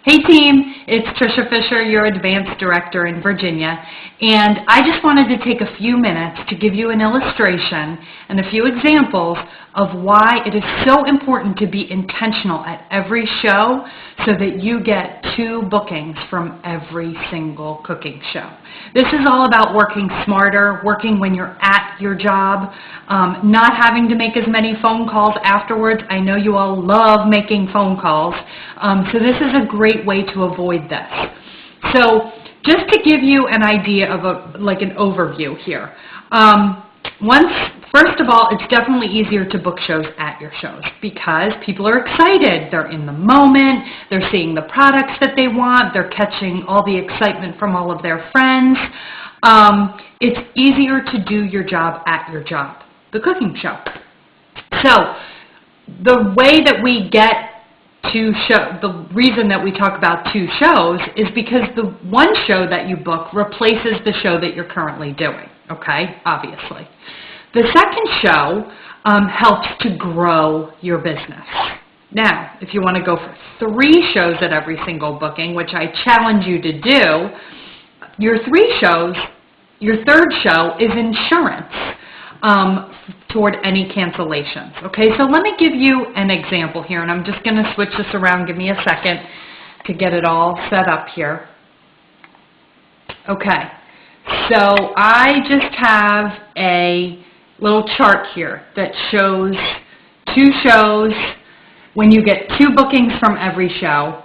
Hey team, it's Tricia Fischer, your Advanced Director in Virginia, and I just wanted to take a few minutes to give you an illustration and a few examples of why it is so important to be intentional at every show so that you get 2 bookings from every single cooking show. This is all about working smarter, working when you're at your job, not having to make as many phone calls afterwards. I know you all love making phone calls, so this is a great way to avoid this. So just to give you an idea of an overview here. First of all, it's definitely easier to book shows at your shows because people are excited. They're in the moment. They're seeing the products that they want. They're catching all the excitement from all of their friends. It's easier to do your job at your job, the cooking show. So the way that we get the reason that we talk about 2 shows is because the one show that you book replaces the show that you're currently doing, okay, obviously. The second show helps to grow your business. Now, if you want to go for 3 shows at every single booking, which I challenge you to do, your third show is insurance toward any cancellations. Okay, so let me give you an example here, and I'm just going to switch this around. Give me a second to get it all set up here. Okay, so I just have a little chart here that shows 2 shows when you get 2 bookings from every show,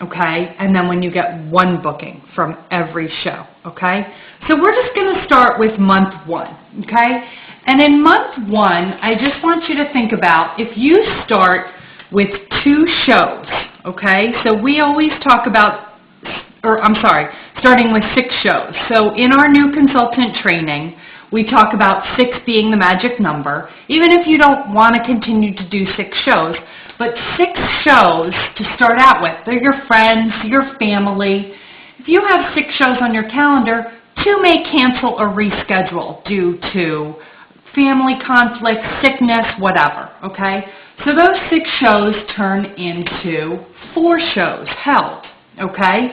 okay, and then when you get 1 booking from every show, okay? So we're just going to start with month 1, okay? And in month 1, I just want you to think about if you start with 2 shows, okay? So we always talk about, starting with 6 shows. So in our new consultant training, we talk about 6 being the magic number, even if you don't want to continue to do 6 shows. But 6 shows to start out with. They're your friends, your family. If you have 6 shows on your calendar, 2 may cancel or reschedule due to family conflict, sickness, whatever, okay? So those 6 shows turn into 4 shows held, okay?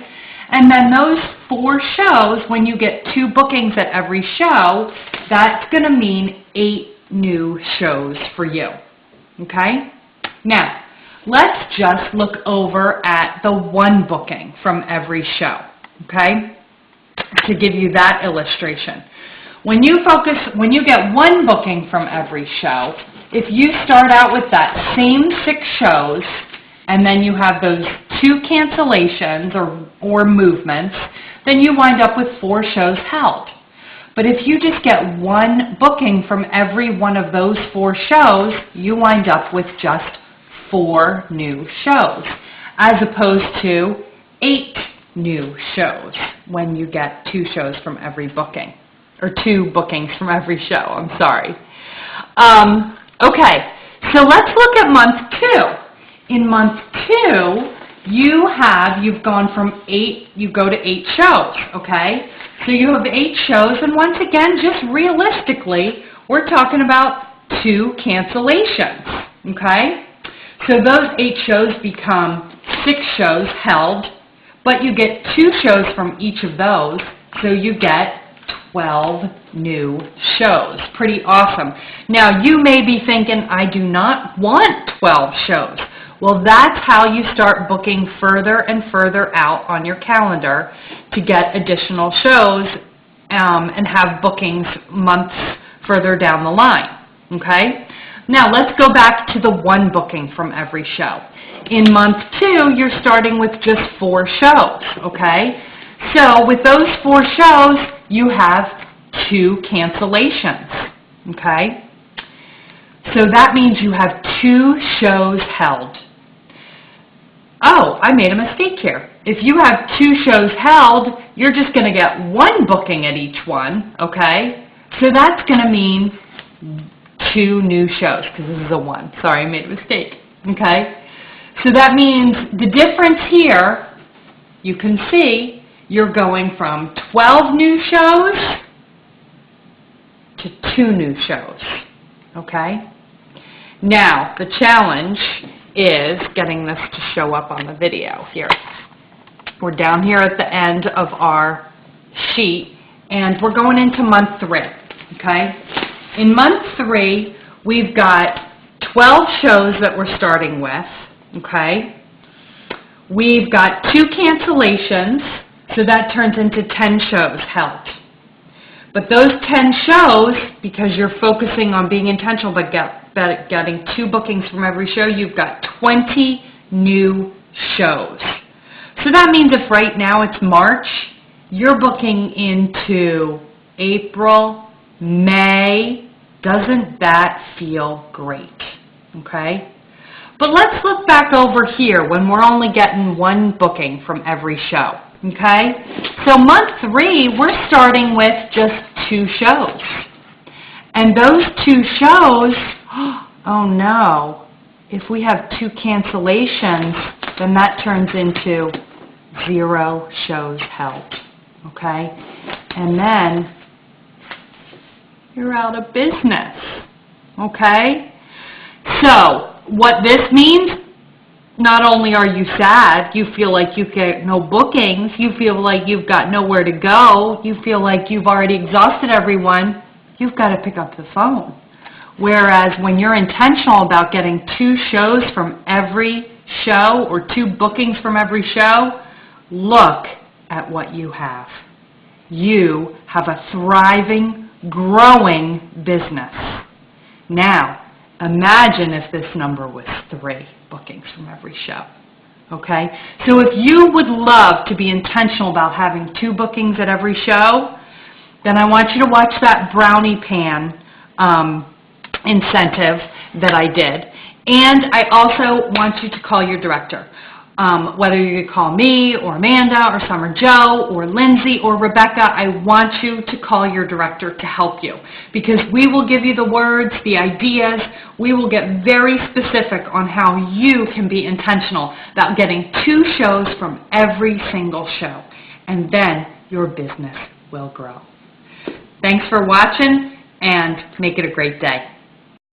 And then those 4 shows, when you get 2 bookings at every show, that's going to mean 8 new shows for you, okay? Now, let's just look over at the 1 booking from every show, okay, to give you that illustration. When you get 1 booking from every show, if you start out with that same 6 shows, and then you have those 2 cancellations or movements, then you wind up with 4 shows held. But if you just get 1 booking from every one of those 4 shows, you wind up with just 4 new shows, as opposed to 8 new shows when you get 2 shows from every booking, or 2 bookings from every show, I'm sorry. Okay, so let's look at month 2. In month 2, you've gone from 8, you go to 8 shows, okay? So you have 8 shows, and once again, just realistically, we're talking about 2 cancellations, okay? So those 8 shows become 6 shows held, but you get 2 shows from each of those, so you get 12 new shows. Pretty awesome. Now, you may be thinking, I do not want 12 shows. Well, that's how you start booking further and further out on your calendar to get additional shows and have bookings months further down the line, okay? Now, let's go back to the 1 booking from every show. In month 2, you're starting with just 4 shows, okay? So with those 4 shows, you have 2 cancellations, okay? So that means you have 2 shows held. Oh, I made a mistake here. If you have 2 shows held, you're just going to get 1 booking at each one, okay? So that's going to mean 2 new shows, because this is a 1. Sorry, I made a mistake, okay? So that means the difference here, you can see, you're going from 12 new shows to 2 new shows, okay? Now, the challenge is getting this to show up on the video here. We're down here at the end of our sheet, and we're going into month 3, okay? In month 3, we've got 12 shows that we're starting with, okay? We've got 2 cancellations, so that turns into 10 shows held. But those 10 shows, because you're focusing on being intentional but getting 2 bookings from every show, you've got 20 new shows. So that means if right now it's March, you're booking into April, May. Doesn't that feel great? Okay? But let's look back over here when we're only getting 1 booking from every show. Okay? So month 3, we're starting with just 2 shows. And those 2 shows, oh no, if we have 2 cancellations, then that turns into 0 shows held. Okay? And then you're out of business. Okay? So, what this means, not only are you sad, you feel like you get no bookings, you feel like you've got nowhere to go, you feel like you've already exhausted everyone, you've got to pick up the phone. Whereas when you're intentional about getting 2 shows from every show or 2 bookings from every show, look at what you have. You have a thriving, growing business. Now, imagine if this number was 3 bookings from every show. Okay? So if you would love to be intentional about having 2 bookings at every show, then I want you to watch that brownie pan incentive that I did. And I also want you to call your director. Whether you call me or Amanda or Summer Joe or Lindsay or Rebecca, I want you to call your director to help you, because we will give you the words, the ideas. We will get very specific on how you can be intentional about getting 2 shows from every single show, and then your business will grow. Thanks for watching, and make it a great day.